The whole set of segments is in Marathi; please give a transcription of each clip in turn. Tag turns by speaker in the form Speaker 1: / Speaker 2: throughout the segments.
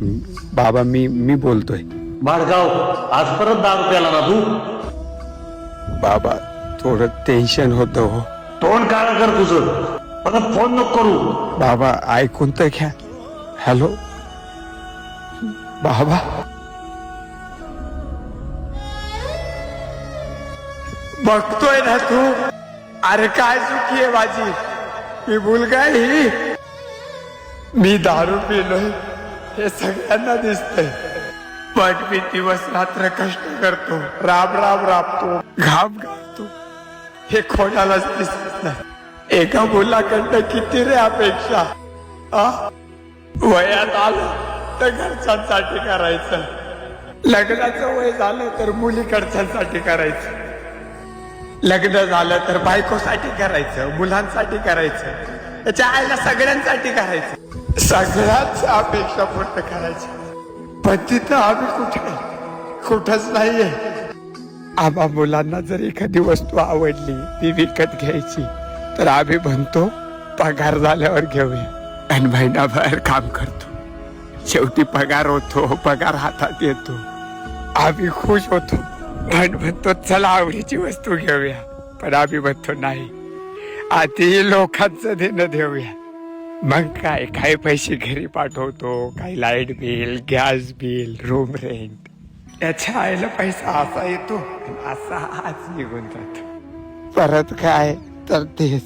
Speaker 1: बाबा मी बोलतोय.
Speaker 2: भाडगाव, आज परत 10 रुपयाला ना तू?
Speaker 1: बाबा थोडं टेन्शन होतं हो.
Speaker 2: तोंड काळ कर तुझं, परत फोन नको करू.
Speaker 1: बाबा ऐकून तर घ्या. हॅलो बाबा, बघतोय ना तू? अरे काय चुकी आहे माझी? मी मुलगा ही. मी दारू पिलोय हे सगळ्यांना दिसतंय, पण मी दिवस रात्र कष्ट करतो, राबतो, घाम घालतो, हे कोणालाच दिसत नाही. एका मुलाकडनं किती रे अपेक्षा? वयात आलं तर घरच्यांसाठी करायचं, लग्नाचं वय झालं तर मुलीकडच्यांसाठी करायचं, लग्न झालं तर बायकोसाठी करायचं, मुलांसाठी करायचं, त्याच्या आईला सगळ्यांसाठी करायचं, सगळ्याच अपेक्षा पूर्ण करायची. पण तिथं आम्ही कुठंच नाहीये. आम्हा मुलांना जर एखादी वस्तू आवडली ती विकत घ्यायची तर आम्ही म्हणतो पगार झाल्यावर घेऊया, आणि महिनाभर काम करतो, शेवटी पगार होतो, पगार हातात येतो, आम्ही खुश होतो, पण म्हणतो चला आवडीची वस्तू घेऊया. पण आम्ही म्हणतो नाही, आधी लोकांचं देणं देऊया. मग काय पैसे घरी पाठवतो, काही light bill, gas bill, room rent, याच्या आईला पैसा असा येतो असा आज निघून जातो. परत काय तर तेच,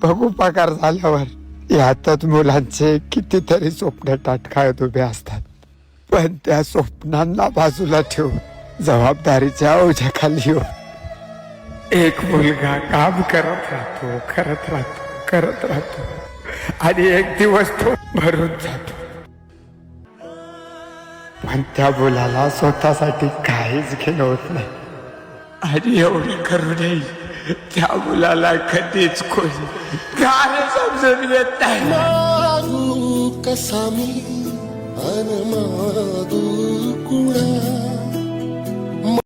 Speaker 1: बघू पगार झाल्यावर. यातच मुलांचे कितीतरी स्वप्न ताटखाळत उभे असतात, पण त्या स्वप्नांना बाजूला ठेवून जबाबदारीच्या ओझ्याखाली येऊन एक मुलगा काम करत राहतो आणि एक दिवस तो भरून जातो. पण त्या मुलाला स्वतःसाठी काहीच घेणं होत नाही, आणि एवढी करूनही त्या मुलाला कधीच कोणी गाणे समजून येत नाही.
Speaker 3: कसा मी अनमादू कुणा